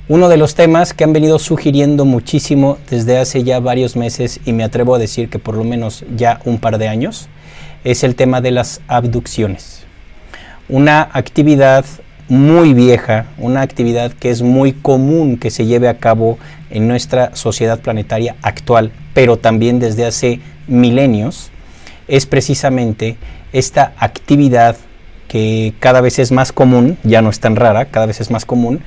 Uno de los temas que han venido sugiriendo muchísimo desde hace ya varios meses, y me atrevo a decir que por lo menos ya un par de años, es el tema de las abducciones. Una actividad muy vieja, una actividad que es muy común que se lleve a cabo en nuestra sociedad planetaria actual, pero también desde hace milenios, es precisamente esta actividad que cada vez es más común, ya no es tan rara, cada vez es más común,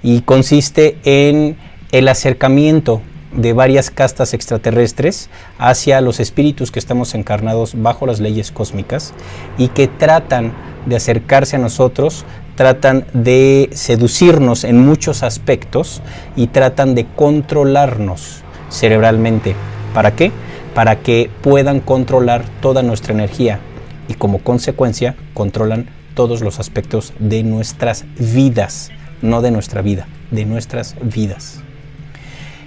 y consiste en el acercamiento de varias castas extraterrestres hacia los espíritus que estamos encarnados bajo las leyes cósmicas y que tratan de acercarse a nosotros, tratan de seducirnos en muchos aspectos y tratan de controlarnos cerebralmente. ¿Para qué? Para que puedan controlar toda nuestra energía y como consecuencia controlan todos los aspectos de nuestras vidas. No de nuestra vida, de nuestras vidas.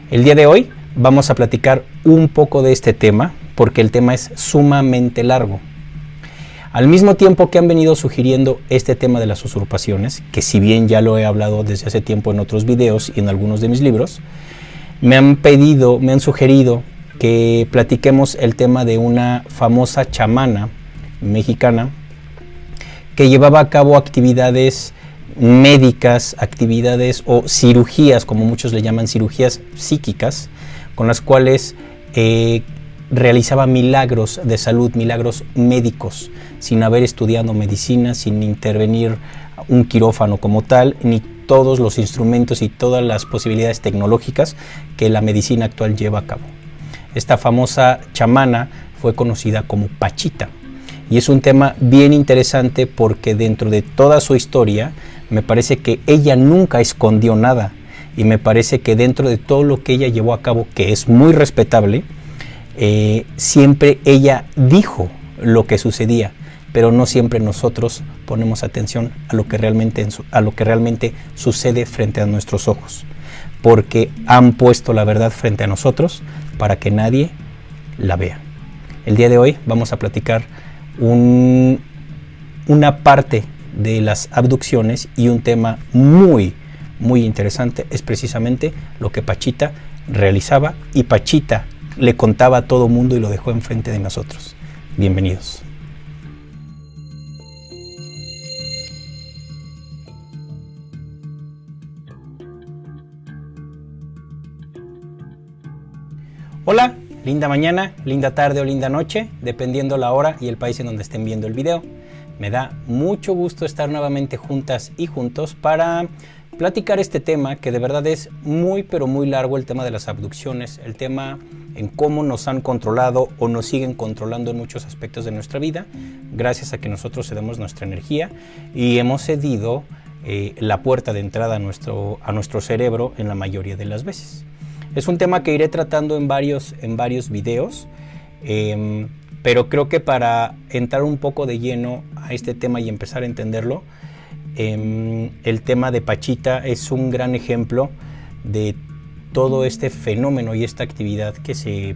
El día de hoy vamos a platicar un poco de este tema porque el tema es sumamente largo. Al mismo tiempo que han venido sugiriendo este tema de las usurpaciones, que si bien ya lo he hablado desde hace tiempo en otros videos y en algunos de mis libros, me han sugerido que platiquemos el tema de una famosa chamana mexicana que llevaba a cabo actividades médicas, actividades o cirugías, como muchos le llaman cirugías psíquicas, con las cuales realizaba milagros de salud, milagros médicos, sin haber estudiado medicina, sin intervenir un quirófano como tal, ni todos los instrumentos y todas las posibilidades tecnológicas que la medicina actual lleva a cabo. Esta famosa chamana fue conocida como Pachita, y es un tema bien interesante porque dentro de toda su historia me parece que ella nunca escondió nada y me parece que dentro de todo lo que ella llevó a cabo, que es muy respetable, siempre ella dijo lo que sucedía, pero no siempre nosotros ponemos atención a lo que realmente sucede frente a nuestros ojos, porque han puesto la verdad frente a nosotros para que nadie la vea. El día de hoy vamos a platicar una parte de las abducciones y un tema muy interesante es precisamente lo que Pachita realizaba y Pachita le contaba a todo mundo y lo dejó enfrente de nosotros. Bienvenidos. Hola, linda mañana, linda tarde o linda noche, dependiendo la hora y el país en donde estén viendo el video. Me da mucho gusto estar nuevamente juntas y juntos para platicar este tema que de verdad es muy pero muy largo, el tema de las abducciones, el tema en cómo nos han controlado o nos siguen controlando en muchos aspectos de nuestra vida, gracias a que nosotros cedemos nuestra energía y hemos cedido la puerta de entrada a nuestro cerebro en la mayoría de las veces. Es un tema que iré tratando en varios videos, pero creo que para entrar un poco de lleno a este tema y empezar a entenderlo, el tema de Pachita es un gran ejemplo de todo este fenómeno y esta actividad que se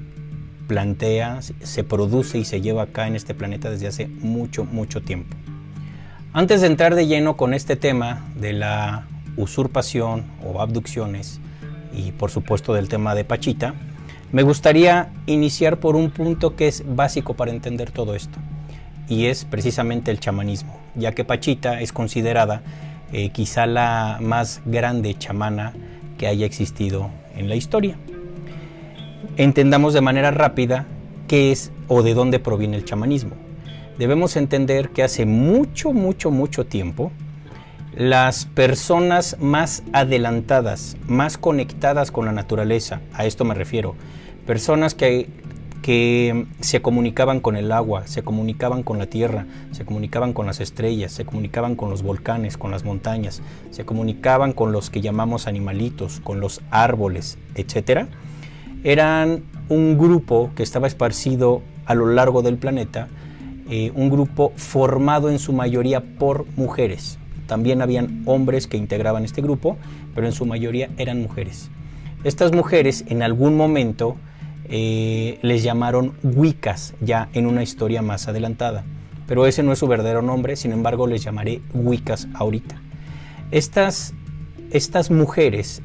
plantea, se produce y se lleva acá en este planeta desde hace mucho tiempo. Antes de entrar de lleno con este tema de la usurpación o abducciones y por supuesto del tema de Pachita, me gustaría iniciar por un punto que es básico para entender todo esto, y es precisamente el chamanismo, ya que Pachita es considerada quizá la más grande chamana que haya existido en la historia. Entendamos de manera rápida qué es o de dónde proviene el chamanismo. Debemos entender que hace mucho tiempo, las personas más adelantadas, más conectadas con la naturaleza, a esto me refiero, personas que se comunicaban con el agua, se comunicaban con la tierra, se comunicaban con las estrellas, se comunicaban con los volcanes, con las montañas, se comunicaban con los que llamamos animalitos, con los árboles, etc. Eran un grupo que estaba esparcido a lo largo del planeta, un grupo formado en su mayoría por mujeres. También habían hombres que integraban este grupo, pero en su mayoría eran mujeres. Estas mujeres en algún momento les llamaron Wiccas, ya en una historia más adelantada, pero ese no es su verdadero nombre, sin embargo les llamaré Wiccas ahorita. Estas estas mujeres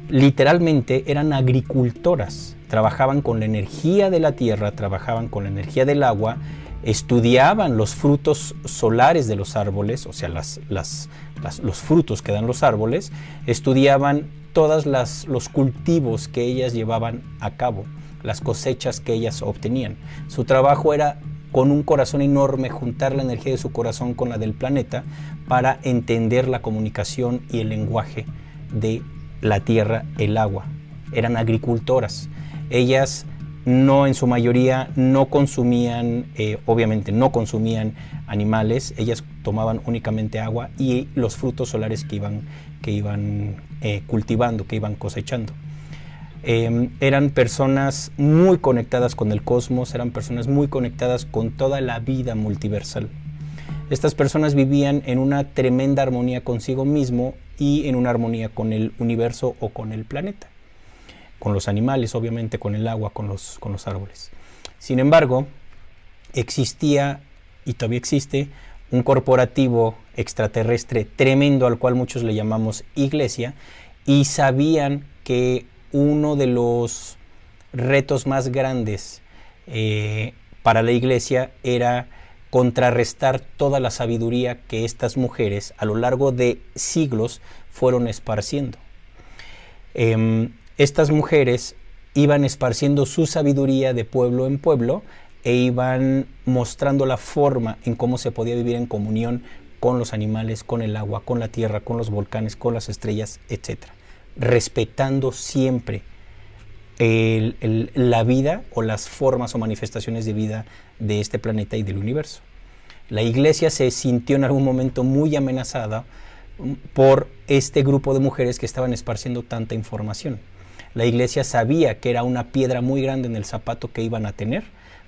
literalmente eran agricultoras, trabajaban con la energía de la tierra, trabajaban con la energía del agua, estudiaban los frutos solares de los árboles, o sea, los frutos que dan los árboles, estudiaban todos los cultivos que ellas llevaban a cabo, las cosechas que ellas obtenían. Su trabajo era, con un corazón enorme, juntar la energía de su corazón con la del planeta para entender la comunicación y el lenguaje de la tierra, el agua. Eran agricultoras. Ellas no, en su mayoría, no consumían, obviamente no consumían animales. Ellas tomaban únicamente agua y los frutos solares que iban cultivando, que iban cosechando. Eran personas muy conectadas con el cosmos, eran personas muy conectadas con toda la vida multiversal. Estas personas vivían en una tremenda armonía consigo mismo y en una armonía con el universo o con el planeta, con los animales, obviamente, con el agua, con los árboles. Sin embargo, existía, y todavía existe, un corporativo extraterrestre tremendo al cual muchos le llamamos iglesia, y sabían que uno de los retos más grandes para la iglesia era contrarrestar toda la sabiduría que estas mujeres a lo largo de siglos fueron esparciendo. Estas mujeres iban esparciendo su sabiduría de pueblo en pueblo e iban mostrando la forma en cómo se podía vivir en comunión con los animales, con el agua, con la tierra, con los volcanes, con las estrellas, etc. Respetando siempre la vida o las formas o manifestaciones de vida de este planeta y del universo. La iglesia se sintió en algún momento muy amenazada por este grupo de mujeres que estaban esparciendo tanta información. La iglesia sabía que era una piedra muy grande en el zapato que iban a tener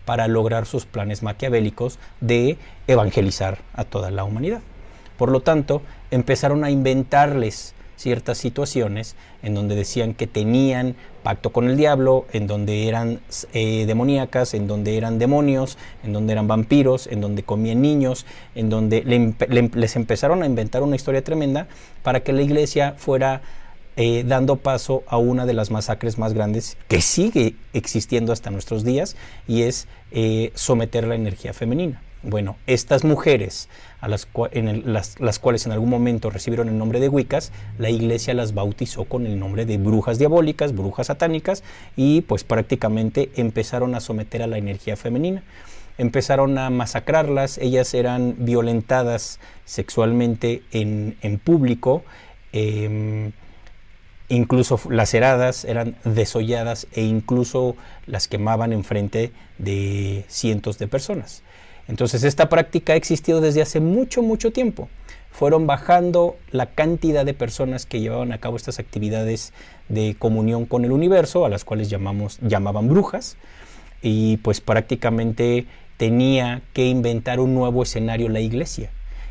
para lograr sus planes maquiavélicos de evangelizar a toda la humanidad. Por lo tanto, empezaron a inventarles ciertas situaciones en donde decían que tenían pacto con el diablo, en donde eran demoníacas, en donde eran demonios, en donde eran vampiros, en donde comían niños, en donde les empezaron a inventar una historia tremenda para que la iglesia fuera dando paso a una de las masacres más grandes que sigue existiendo hasta nuestros días, y es someter la energía femenina. Bueno, estas mujeres, las cuales en algún momento recibieron el nombre de Wiccas, la iglesia las bautizó con el nombre de brujas diabólicas, brujas satánicas, y pues prácticamente empezaron a someter a la energía femenina. Empezaron a masacrarlas, ellas eran violentadas sexualmente en público, incluso laceradas, eran desolladas e incluso las quemaban en frente de cientos de personas. Entonces esta práctica ha existido desde hace mucho tiempo. Fueron bajando la cantidad de personas que llevaban a cabo estas actividades de comunión con el universo, a las cuales llamaban brujas, y pues prácticamente tenía que inventar un nuevo escenario la iglesia.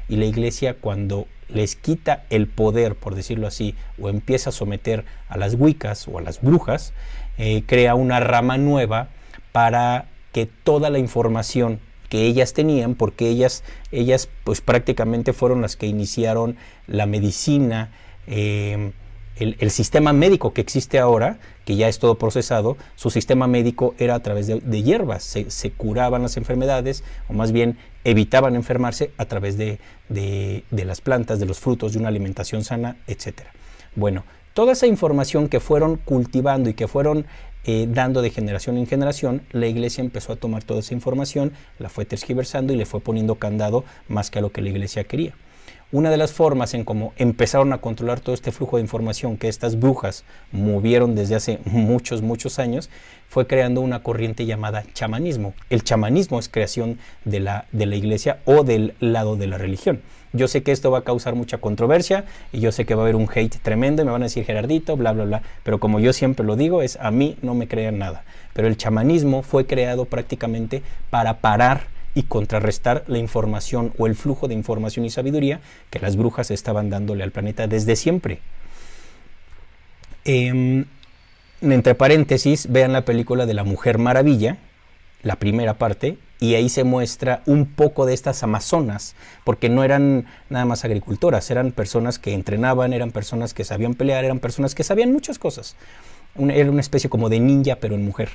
Y la iglesia, cuando les quita el poder, por decirlo así, o empieza a someter a las Wiccas o a las brujas, crea una rama nueva para que toda la información que ellas tenían, porque ellas pues prácticamente fueron las que iniciaron la medicina, el sistema médico que existe ahora, que ya es todo procesado. Su sistema médico era a través de hierbas, se curaban las enfermedades, o más bien evitaban enfermarse a través de las plantas, de los frutos, de una alimentación sana, etc. Bueno, toda esa información que fueron cultivando y que fueron dando de generación en generación, la iglesia empezó a tomar toda esa información, la fue tergiversando y le fue poniendo candado más que a lo que la iglesia quería. Una de las formas en cómo empezaron a controlar todo este flujo de información que estas brujas movieron desde hace muchos años fue creando una corriente llamada chamanismo. El chamanismo es creación de la iglesia o del lado de la religión. Yo sé que esto va a causar mucha controversia y yo sé que va a haber un hate tremendo y me van a decir Gerardito, bla, bla, bla. Pero como yo siempre lo digo, a mí no me crean nada. Pero el chamanismo fue creado prácticamente para parar y contrarrestar la información o el flujo de información y sabiduría que las brujas estaban dándole al planeta desde siempre. Entre paréntesis, vean la película de la Mujer Maravilla, la primera parte, y ahí se muestra un poco de estas amazonas, porque no eran nada más agricultoras, eran personas que entrenaban, eran personas que sabían pelear, eran personas que sabían muchas cosas. Era una especie como de ninja, pero en mujer.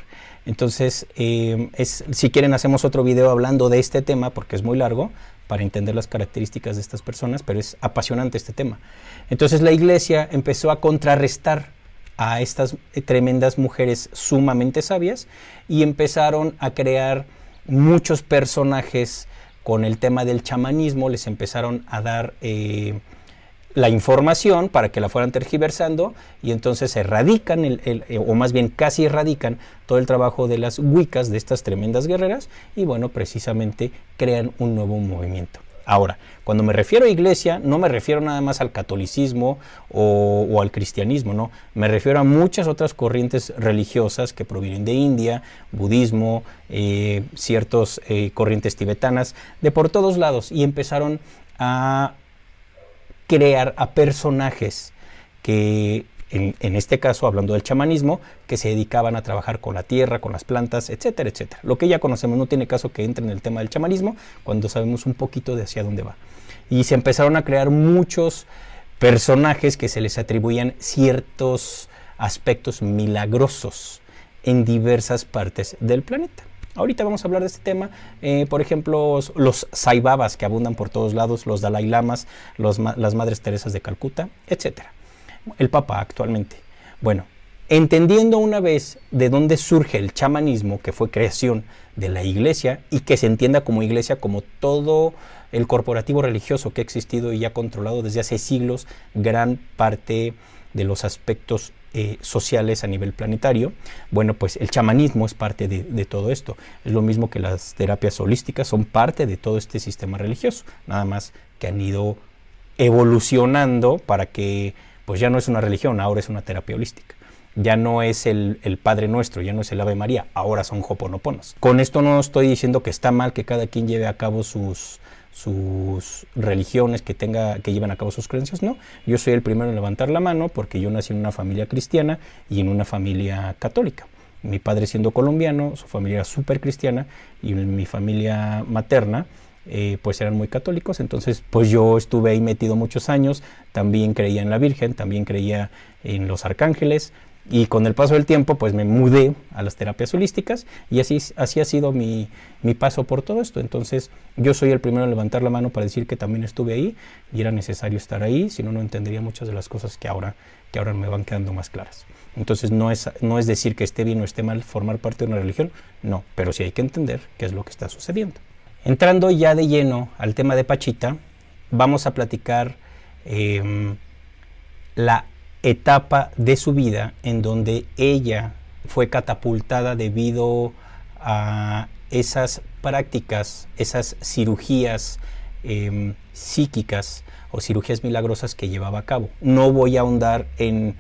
Entonces, si quieren hacemos otro video hablando de este tema, porque es muy largo, para entender las características de estas personas, pero es apasionante este tema. Entonces la iglesia empezó a contrarrestar a estas tremendas mujeres sumamente sabias y empezaron a crear muchos personajes con el tema del chamanismo, les empezaron a dar la información para que la fueran tergiversando y entonces erradican, o más bien casi erradican todo el trabajo de las Wiccas, de estas tremendas guerreras, y bueno, precisamente crean un nuevo movimiento. Ahora, cuando me refiero a iglesia, no me refiero nada más al catolicismo o al cristianismo, no, me refiero a muchas otras corrientes religiosas que provienen de India, budismo, ciertas corrientes tibetanas, de por todos lados, y empezaron a crear a personajes que, en este caso, hablando del chamanismo, que se dedicaban a trabajar con la tierra, con las plantas, etcétera, etcétera. Lo que ya conocemos, no tiene caso que entre en el tema del chamanismo cuando sabemos un poquito de hacia dónde va. Y se empezaron a crear muchos personajes que se les atribuían ciertos aspectos milagrosos en diversas partes del planeta. Ahorita vamos a hablar de este tema, por ejemplo, los Sai Babas que abundan por todos lados, los Dalai Lamas, las Madres Teresas de Calcuta, etc. El Papa actualmente. Bueno, entendiendo una vez de dónde surge el chamanismo, que fue creación de la iglesia, y que se entienda como iglesia como todo el corporativo religioso que ha existido y ha controlado desde hace siglos gran parte de los aspectos sociales a nivel planetario. Bueno, pues el chamanismo es parte de todo esto. Es lo mismo que las terapias holísticas, son parte de todo este sistema religioso, nada más que han ido evolucionando para que pues ya no es una religión, ahora es una terapia holística. Ya no es el Padre Nuestro, ya no es el Ave María, ahora son hoponoponos. Con esto no estoy diciendo que está mal que cada quien lleve a cabo sus religiones, que lleven a cabo sus creencias, no. Yo soy el primero en levantar la mano porque yo nací en una familia cristiana y en una familia católica. Mi padre siendo colombiano, su familia era súper cristiana, y mi familia materna pues eran muy católicos. Entonces pues yo estuve ahí metido muchos años, también creía en la Virgen, también creía en los arcángeles, y con el paso del tiempo pues me mudé a las terapias holísticas y así ha sido mi paso por todo esto. Entonces yo soy el primero en levantar la mano para decir que también estuve ahí y era necesario estar ahí, si no, no entendería muchas de las cosas que ahora me van quedando más claras. Entonces no es decir que esté bien o esté mal formar parte de una religión, no, pero sí hay que entender qué es lo que está sucediendo. Entrando ya de lleno al tema de Pachita, vamos a platicar la etapa de su vida en donde ella fue catapultada debido a esas prácticas, esas cirugías psíquicas o cirugías milagrosas que llevaba a cabo. No voy a ahondar en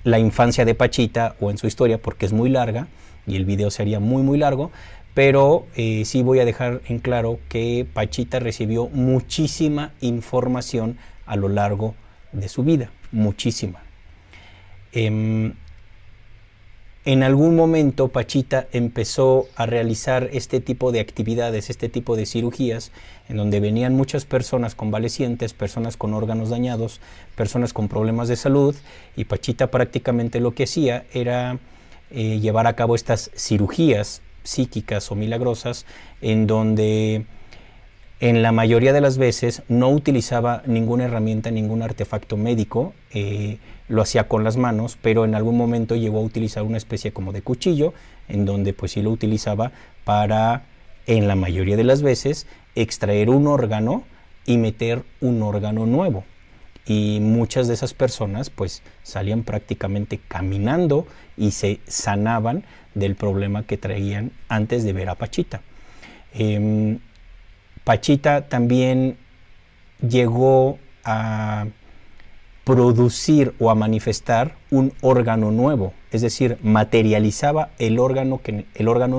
la infancia de Pachita o en su historia porque es muy larga y el video sería muy largo, pero sí voy a dejar en claro que Pachita recibió muchísima información a lo largo de su vida, muchísima. En algún momento Pachita empezó a realizar este tipo de actividades, este tipo de cirugías, en donde venían muchas personas convalecientes, personas con órganos dañados, personas con problemas de salud, y Pachita prácticamente lo que hacía era llevar a cabo estas cirugías psíquicas o milagrosas, en donde en la mayoría de las veces no utilizaba ninguna herramienta, ningún artefacto médico, lo hacía con las manos, pero en algún momento llegó a utilizar una especie como de cuchillo, en donde pues sí lo utilizaba para, en la mayoría de las veces, extraer un órgano y meter un órgano nuevo. Y muchas de esas personas pues salían prácticamente caminando y se sanaban del problema que traían antes de ver a Pachita. Pachita también llegó a producir o a manifestar un órgano nuevo, es decir, materializaba el órgano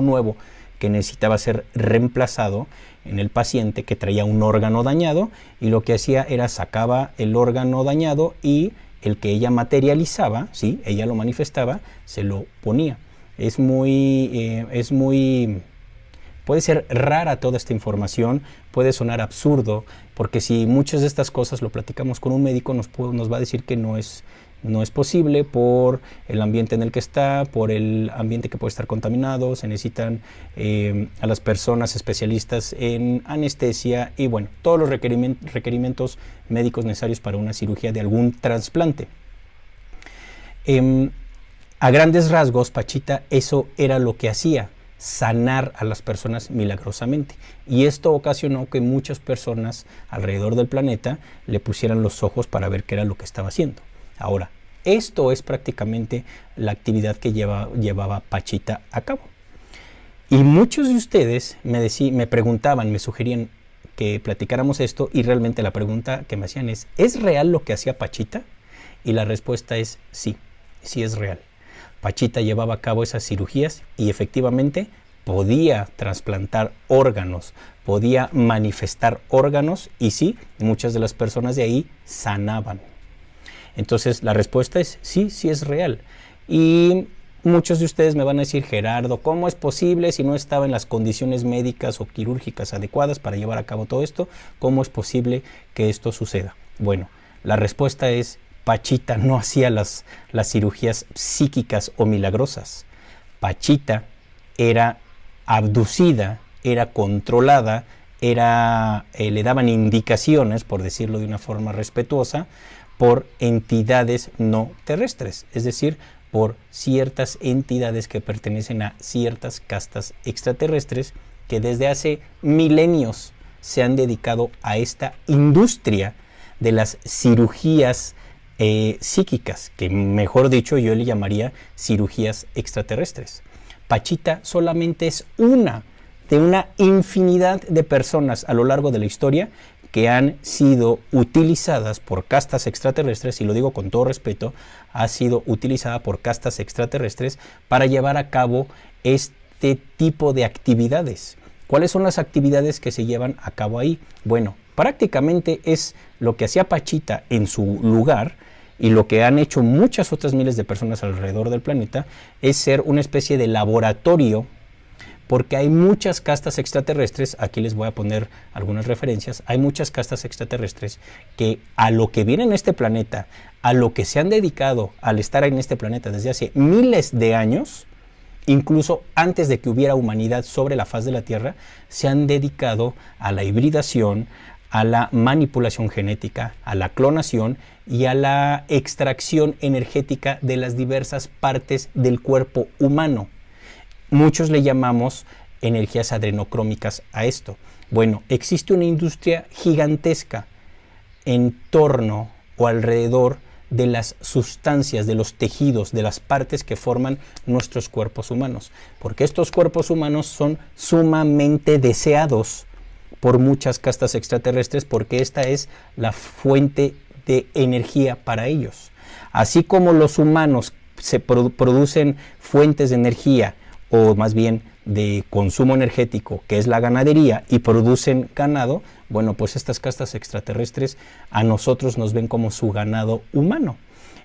nuevo que necesitaba ser reemplazado en el paciente que traía un órgano dañado, y lo que hacía era sacaba el órgano dañado y el que ella materializaba, ¿sí? Ella lo manifestaba, se lo ponía. Es muy Puede ser rara toda esta información, puede sonar absurdo, porque si muchas de estas cosas lo platicamos con un médico, nos va a decir que no es posible por el ambiente en el que está, por el ambiente que puede estar contaminado. Se necesitan a las personas especialistas en anestesia y bueno, todos los requerimientos médicos necesarios para una cirugía de algún trasplante. A grandes rasgos, Pachita, eso era lo que hacía, sanar a las personas milagrosamente. Y esto ocasionó que muchas personas alrededor del planeta le pusieran los ojos para ver qué era lo que estaba haciendo. Ahora, esto es prácticamente la actividad que llevaba Pachita a cabo. Y muchos de ustedes me preguntaban, me sugerían que platicáramos esto, y realmente la pregunta que me hacían ¿es real lo que hacía Pachita? Y la respuesta es sí, sí es real. Pachita llevaba a cabo esas cirugías y efectivamente podía trasplantar órganos, podía manifestar órganos y sí, muchas de las personas de ahí sanaban. Entonces la respuesta es sí, sí es real. Y muchos de ustedes me van a decir, Gerardo, ¿cómo es posible si no estaba en las condiciones médicas o quirúrgicas adecuadas para llevar a cabo todo esto? ¿Cómo es posible que esto suceda? Bueno, la respuesta es Pachita no hacía las cirugías psíquicas o milagrosas. Pachita era abducida, era controlada, le daban indicaciones, por decirlo de una forma respetuosa, por entidades no terrestres, es decir, por ciertas entidades que pertenecen a ciertas castas extraterrestres que desde hace milenios se han dedicado a esta industria de las cirugías psíquicas, que mejor dicho yo le llamaría cirugías extraterrestres. Pachita solamente es una de una infinidad de personas a lo largo de la historia que han sido utilizadas por castas extraterrestres, y lo digo con todo respeto, ha sido utilizada por castas extraterrestres para llevar a cabo este tipo de actividades. ¿Cuáles son las actividades que se llevan a cabo ahí? Bueno, prácticamente es lo que hacía Pachita en su lugar y lo que han hecho muchas otras miles de personas alrededor del planeta, es ser una especie de laboratorio, porque hay muchas castas extraterrestres, aquí les voy a poner algunas referencias, hay muchas castas extraterrestres que a lo que vienen a este planeta, a lo que se han dedicado al estar en este planeta desde hace miles de años, incluso antes de que hubiera humanidad sobre la faz de la Tierra, se han dedicado a la hibridación, a la manipulación genética, a la clonación y a la extracción energética de las diversas partes del cuerpo humano. Muchos le llamamos energías adrenocrómicas a esto. Bueno, existe una industria gigantesca en torno o alrededor de las sustancias, de los tejidos, de las partes que forman nuestros cuerpos humanos, porque estos cuerpos humanos son sumamente deseados por muchas castas extraterrestres, porque esta es la fuente de energía para ellos. Así como los humanos se producen fuentes de energía, o más bien de consumo energético, que es la ganadería, y producen ganado, bueno, pues estas castas extraterrestres a nosotros nos ven como su ganado humano.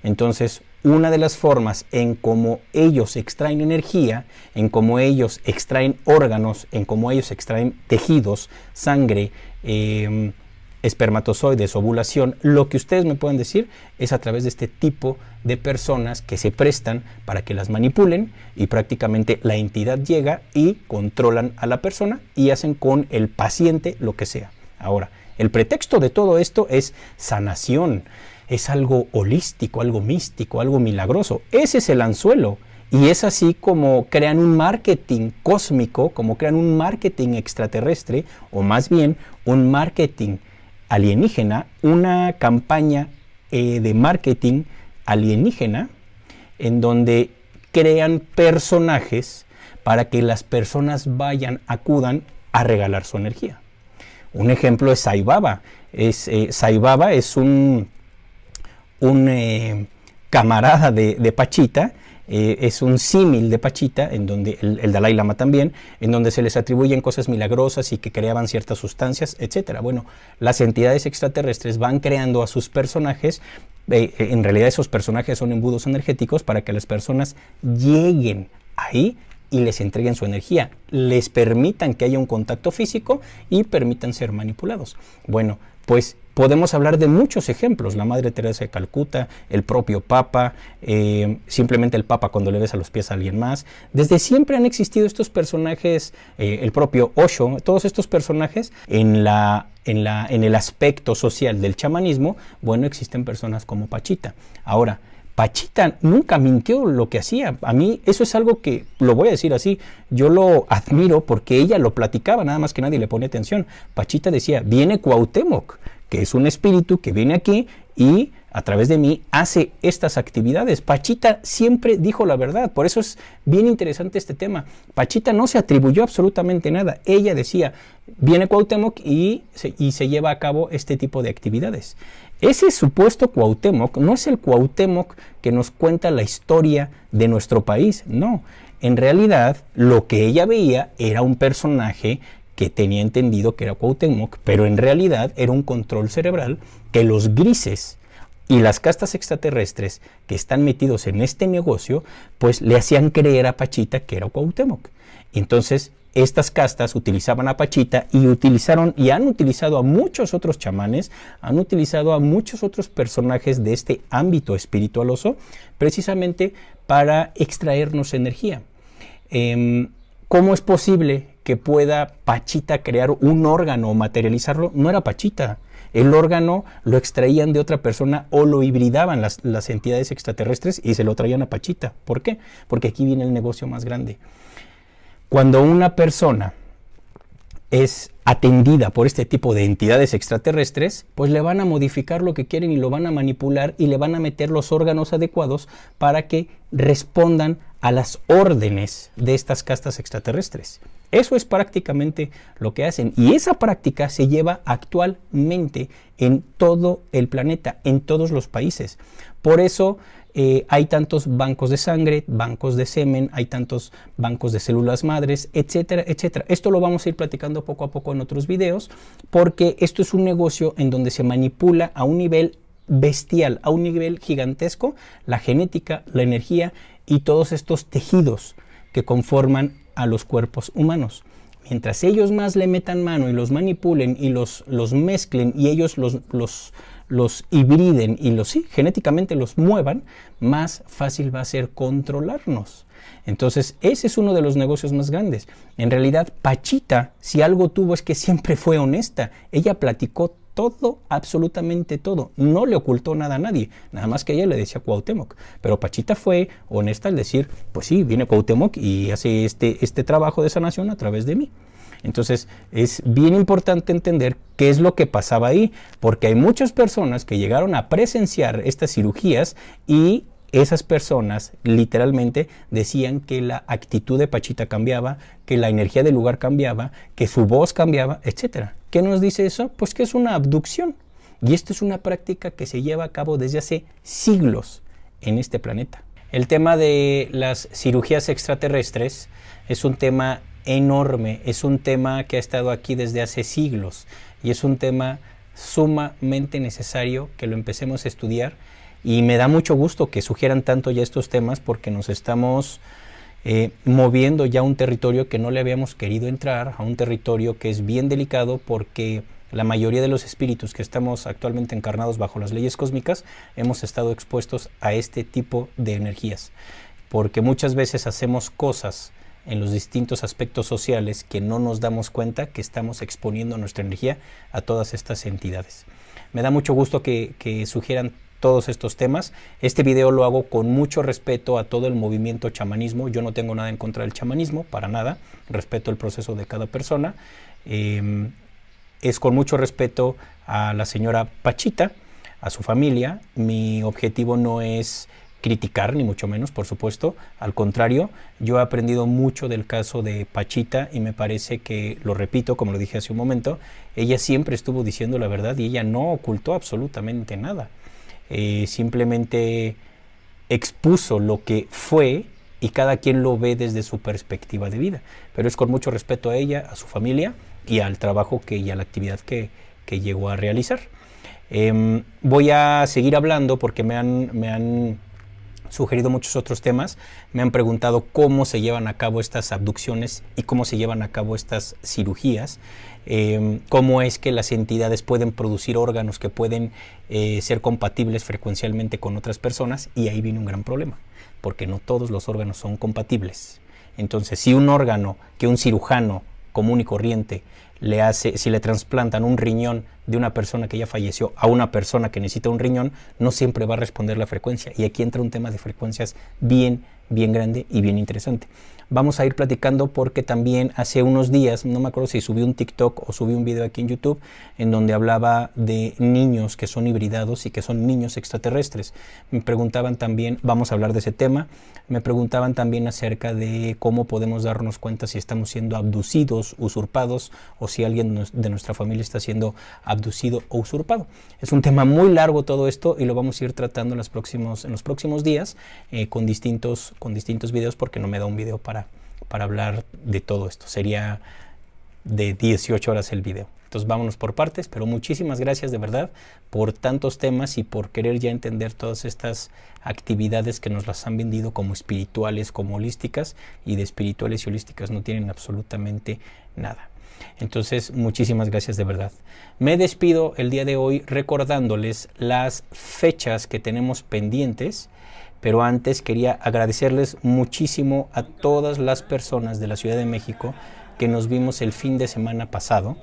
Entonces, una de las formas en cómo ellos extraen energía, en cómo ellos extraen órganos, en cómo ellos extraen tejidos, sangre, espermatozoides, ovulación, lo que ustedes me puedan decir es a través de este tipo de personas que se prestan para que las manipulen, y prácticamente la entidad llega y controlan a la persona y hacen con el paciente lo que sea. Ahora, el pretexto de todo esto es sanación, es algo holístico, algo místico, algo milagroso. Ese es el anzuelo. Y es así como crean un marketing cósmico, como crean un marketing extraterrestre, o más bien un marketing alienígena, una campaña de marketing alienígena en donde crean personajes para que las personas acudan a regalar su energía. Un ejemplo es Sai Baba. Sai Baba es un camarada de Pachita, es un símil de Pachita, en donde el Dalai Lama también, en donde se les atribuyen cosas milagrosas y que creaban ciertas sustancias, etc. Bueno, las entidades extraterrestres van creando a sus personajes, en realidad esos personajes son embudos energéticos para que las personas lleguen ahí y les entreguen su energía, les permitan que haya un contacto físico y permitan ser manipulados. Bueno, pues podemos hablar de muchos ejemplos, la Madre Teresa de Calcuta, el propio Papa, simplemente el Papa cuando le besa los pies a alguien más. Desde siempre han existido estos personajes, el propio Osho, todos estos personajes en el aspecto social del chamanismo. Bueno, existen personas como Pachita. Ahora, Pachita nunca mintió lo que hacía. A mí eso es algo que, lo voy a decir así, yo lo admiro porque ella lo platicaba, nada más que nadie le pone atención. Pachita decía, viene Cuauhtémoc, que es un espíritu que viene aquí y a través de mí hace estas actividades. Pachita siempre dijo la verdad, por eso es bien interesante este tema. Pachita no se atribuyó absolutamente nada. Ella decía, viene Cuauhtémoc y se lleva a cabo este tipo de actividades. Ese supuesto Cuauhtémoc no es el Cuauhtémoc que nos cuenta la historia de nuestro país, no. En realidad, lo que ella veía era un personaje que tenía entendido que era Cuauhtémoc, pero en realidad era un control cerebral que los grises y las castas extraterrestres que están metidos en este negocio, pues le hacían creer a Pachita que era Cuauhtémoc. Entonces, estas castas utilizaban a Pachita y han utilizado a muchos otros chamanes, han utilizado a muchos otros personajes de este ámbito espiritualoso, precisamente para extraernos energía. ¿Cómo es posible que pueda Pachita crear un órgano o materializarlo? No era Pachita. El órgano lo extraían de otra persona o lo hibridaban las entidades extraterrestres y se lo traían a Pachita. ¿Por qué? Porque aquí viene el negocio más grande. Cuando una persona es atendida por este tipo de entidades extraterrestres, pues le van a modificar lo que quieren y lo van a manipular y le van a meter los órganos adecuados para que respondan a las órdenes de estas castas extraterrestres. Eso es prácticamente lo que hacen y esa práctica se lleva actualmente en todo el planeta, en todos los países. Por eso hay tantos bancos de sangre, bancos de semen, hay tantos bancos de células madres, etcétera, etcétera. Esto lo vamos a ir platicando poco a poco en otros videos, porque esto es un negocio en donde se manipula a un nivel bestial, a un nivel gigantesco, la genética, la energía y todos estos tejidos que conforman a los cuerpos humanos. Mientras ellos más le metan mano y los manipulen y los mezclen y ellos los hibriden y genéticamente los muevan, más fácil va a ser controlarnos. Entonces, ese es uno de los negocios más grandes. En realidad, Pachita, si algo tuvo, es que siempre fue honesta. Ella platicó todo, absolutamente todo. No le ocultó nada a nadie. Nada más que ella le decía Cuauhtémoc. Pero Pachita fue honesta al decir, pues sí, viene Cuauhtémoc y hace este trabajo de sanación a través de mí. Entonces, es bien importante entender qué es lo que pasaba ahí, porque hay muchas personas que llegaron a presenciar estas cirugías y esas personas literalmente decían que la actitud de Pachita cambiaba, que la energía del lugar cambiaba, que su voz cambiaba, etc. ¿Qué nos dice eso? Pues que es una abducción. Y esto es una práctica que se lleva a cabo desde hace siglos en este planeta. El tema de las cirugías extraterrestres es un tema enorme, es un tema que ha estado aquí desde hace siglos y es un tema sumamente necesario que lo empecemos a estudiar. Y me da mucho gusto que sugieran tanto ya estos temas porque nos estamos moviendo ya a un territorio que no le habíamos querido entrar, a un territorio que es bien delicado porque la mayoría de los espíritus que estamos actualmente encarnados bajo las leyes cósmicas hemos estado expuestos a este tipo de energías. Porque muchas veces hacemos cosas en los distintos aspectos sociales que no nos damos cuenta que estamos exponiendo nuestra energía a todas estas entidades. Me da mucho gusto que sugieran todos estos temas. Este video lo hago con mucho respeto a todo el movimiento chamanismo. Yo no tengo nada en contra del chamanismo, para nada. Respeto el proceso de cada persona. Es con mucho respeto a la señora Pachita, a su familia. Mi objetivo no es criticar, ni mucho menos, por supuesto. Al contrario, yo he aprendido mucho del caso de Pachita y me parece que, lo repito, como lo dije hace un momento, ella siempre estuvo diciendo la verdad y ella no ocultó absolutamente nada. Simplemente expuso lo que fue y cada quien lo ve desde su perspectiva de vida, pero es con mucho respeto a ella, a su familia y al trabajo y a la actividad que llegó a realizar. Voy a seguir hablando porque me han sugerido muchos otros temas. Me han preguntado cómo se llevan a cabo estas abducciones y cómo se llevan a cabo estas cirugías, cómo es que las entidades pueden producir órganos que pueden ser compatibles frecuencialmente con otras personas, y ahí viene un gran problema, porque no todos los órganos son compatibles. Entonces, si un órgano que un cirujano común y corriente le hace, si le trasplantan un riñón de una persona que ya falleció a una persona que necesita un riñón, no siempre va a responder la frecuencia, y aquí entra un tema de frecuencias bien grande y bien interesante. Vamos a ir platicando porque también hace unos días, no me acuerdo si subí un TikTok o subí un video aquí en YouTube, en donde hablaba de niños que son hibridados y que son niños extraterrestres. Me preguntaban también, vamos a hablar de ese tema, me preguntaban también acerca de cómo podemos darnos cuenta si estamos siendo abducidos, usurpados, o si alguien de nuestra familia está siendo abducido o usurpado. Es un tema muy largo todo esto, y lo vamos a ir tratando en los próximos días con distintos videos, porque no me da un video para hablar de todo esto. Sería de 18 horas el video. Entonces vámonos por partes, pero muchísimas gracias de verdad por tantos temas y por querer ya entender todas estas actividades que nos las han vendido como espirituales, como holísticas, y de espirituales y holísticas no tienen absolutamente nada. Entonces, muchísimas gracias de verdad. Me despido el día de hoy recordándoles las fechas que tenemos pendientes, pero antes quería agradecerles muchísimo a todas las personas de la Ciudad de México que nos vimos el fin de semana pasado.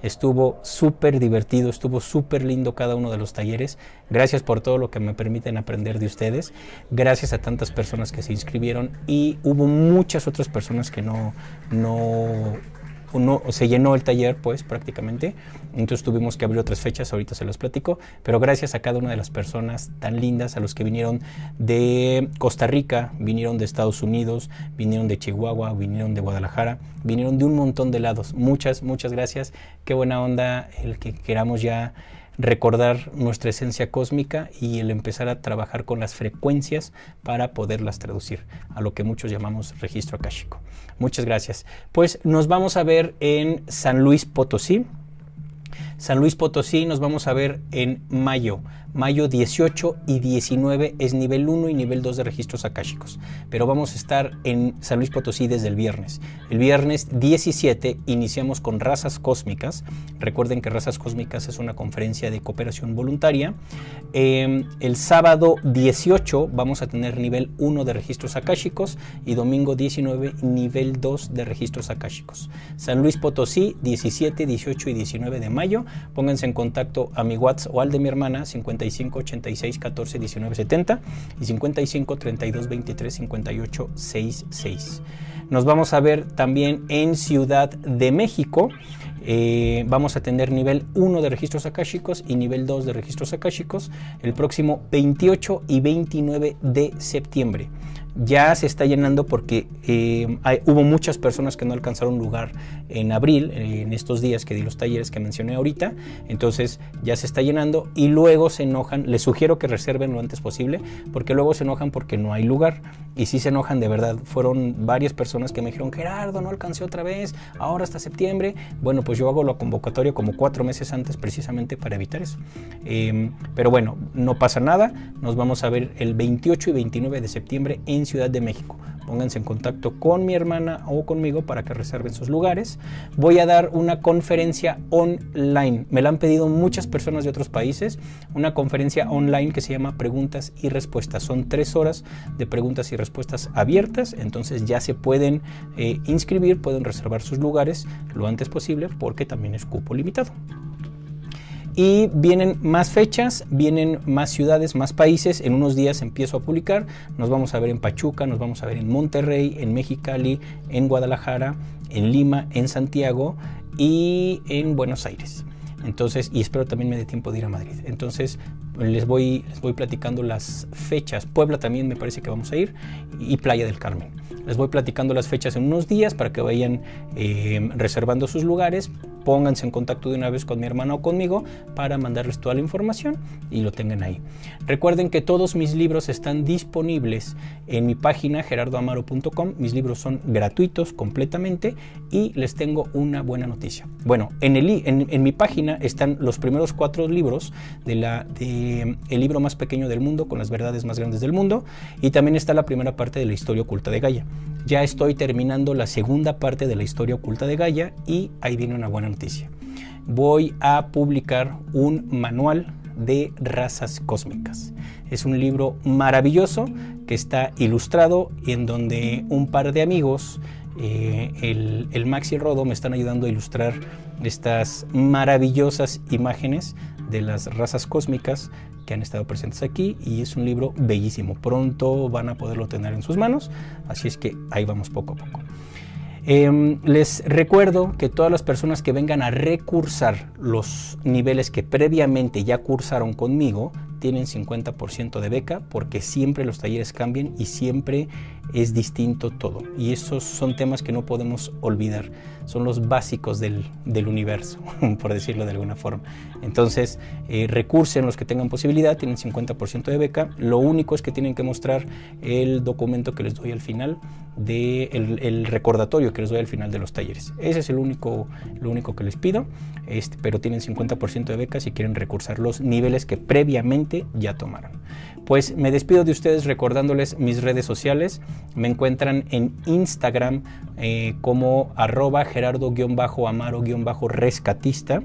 Estuvo súper divertido, estuvo súper lindo cada uno de los talleres. Gracias por todo lo que me permiten aprender de ustedes. Gracias a tantas personas que se inscribieron, y hubo muchas otras personas que no se llenó el taller, pues prácticamente, entonces tuvimos que abrir otras fechas, ahorita se los platico, pero gracias a cada una de las personas tan lindas, a los que vinieron de Costa Rica, vinieron de Estados Unidos, vinieron de Chihuahua, vinieron de Guadalajara, vinieron de un montón de lados. Muchas gracias, qué buena onda el que queramos ya recordar nuestra esencia cósmica y el empezar a trabajar con las frecuencias para poderlas traducir a lo que muchos llamamos registro akáshico. Muchas gracias. Pues nos vamos a ver en San Luis Potosí. San Luis Potosí nos vamos a ver en mayo 18 y 19 es nivel 1 y nivel 2 de registros akáshicos, pero vamos a estar en San Luis Potosí desde el viernes. El viernes 17 iniciamos con Razas Cósmicas. Recuerden que Razas Cósmicas es una conferencia de cooperación voluntaria. El sábado 18 vamos a tener nivel 1 de registros akáshicos y domingo 19 nivel 2 de registros akáshicos. San Luis Potosí 17, 18 y 19 de mayo. Pónganse en contacto a mi WhatsApp o al de mi hermana 55 86 14 19 70 y 55 32 23 58 66. Nos vamos a ver también en Ciudad de México. Vamos a tener nivel 1 de registros akáshicos y nivel 2 de registros akáshicos el próximo 28 y 29 de septiembre. Ya se está llenando porque hubo muchas personas que no alcanzaron lugar en abril, en estos días que di los talleres que mencioné ahorita. Entonces ya se está llenando y luego se enojan. Les sugiero que reserven lo antes posible, porque luego se enojan porque no hay lugar. Y sí se enojan de verdad. Fueron varias personas que me dijeron: Gerardo, no alcancé otra vez, ahora hasta septiembre. Bueno, pues yo hago la convocatoria como 4 meses antes, precisamente para evitar eso. Pero bueno, no pasa nada. Nos vamos a ver el 28 y 29 de septiembre en Ciudad de México. Pónganse en contacto con mi hermana o conmigo para que reserven sus lugares. Voy a dar una conferencia online. Me la han pedido muchas personas de otros países. Una conferencia online que se llama Preguntas y Respuestas. Son 3 horas de preguntas y respuestas abiertas. Entonces ya se pueden inscribir, pueden reservar sus lugares lo antes posible, porque también es cupo limitado. Y vienen más fechas, vienen más ciudades, más países. En unos días empiezo a publicar. Nos vamos a ver en Pachuca, nos vamos a ver en Monterrey, en Mexicali, en Guadalajara, en Lima, en Santiago y en Buenos Aires. Entonces, y espero también me dé tiempo de ir a Madrid. Entonces les voy platicando las fechas. Puebla también me parece que vamos a ir, y Playa del Carmen. Les voy platicando las fechas en unos días para que vayan reservando sus lugares. pónganse en contacto de una vez con mi hermana o conmigo para mandarles toda la información y lo tengan ahí. Recuerden que todos mis libros están disponibles en mi página gerardoamaro.com. Mis libros son gratuitos completamente y les tengo una buena noticia. Bueno, en mi página están los primeros 4 libros de El libro más pequeño del mundo con las verdades más grandes del mundo, y también está la primera parte de la historia oculta de Gaia. Ya estoy terminando la segunda parte de la historia oculta de Gaia y ahí viene una buena noticia. Voy a publicar un manual de razas cósmicas. Es un libro maravilloso que está ilustrado y en donde un par de amigos, el Max y el Rodo, me están ayudando a ilustrar estas maravillosas imágenes de las razas cósmicas que han estado presentes aquí, y es un libro bellísimo. Pronto van a poderlo tener en sus manos, así es que ahí vamos poco a poco. Les recuerdo que todas las personas que vengan a recursar los niveles que previamente ya cursaron conmigo tienen 50% de beca, porque siempre los talleres cambian y siempre es distinto todo, y esos son temas que no podemos olvidar, son los básicos del universo, por decirlo de alguna forma. Entonces recursen los que tengan posibilidad, tienen 50% de beca. Lo único es que tienen que mostrar el documento que les doy al final, el recordatorio que les doy al final de los talleres. Ese es lo único que les pido, pero tienen 50% de beca si quieren recursar los niveles que previamente ya tomaron. Pues me despido de ustedes recordándoles mis redes sociales. Me encuentran en Instagram como @gerardo_amaro_rescatista.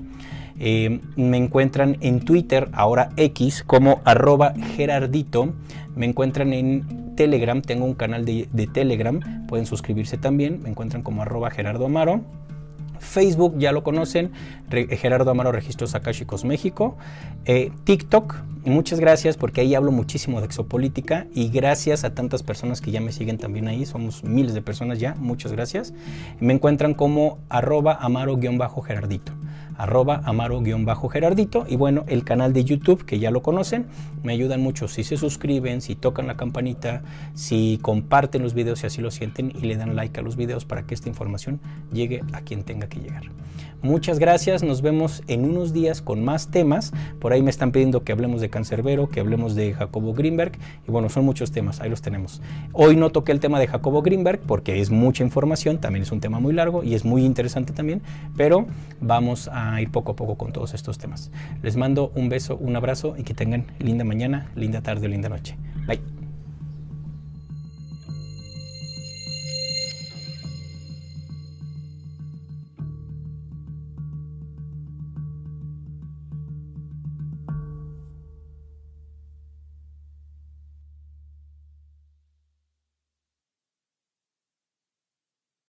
Me encuentran en Twitter, ahora X, como @gerardito. Me encuentran en Telegram, tengo un canal de Telegram, pueden suscribirse también. Me encuentran como @gerardoamaro. Facebook ya lo conocen, Gerardo Amaro Registros Akáshicos México. TikTok, muchas gracias, porque ahí hablo muchísimo de exopolítica, y gracias a tantas personas que ya me siguen también ahí, somos miles de personas ya, muchas gracias. Me encuentran como @amaro_gerardito. @amaro_gerardito. Y bueno, el canal de YouTube, que ya lo conocen, me ayudan mucho si se suscriben, si tocan la campanita, si comparten los videos, si así lo sienten, y le dan like a los videos para que esta información llegue a quien tenga que llegar. Muchas gracias, nos vemos en unos días con más temas. Por ahí me están pidiendo que hablemos de Cancerbero, que hablemos de Jacobo Greenberg, y bueno, son muchos temas, ahí los tenemos. Hoy no toqué el tema de Jacobo Greenberg porque es mucha información, también es un tema muy largo y es muy interesante también, pero vamos a ir poco a poco con todos estos temas. Les mando un beso, un abrazo, y que tengan linda mañana, linda tarde o linda noche. Bye.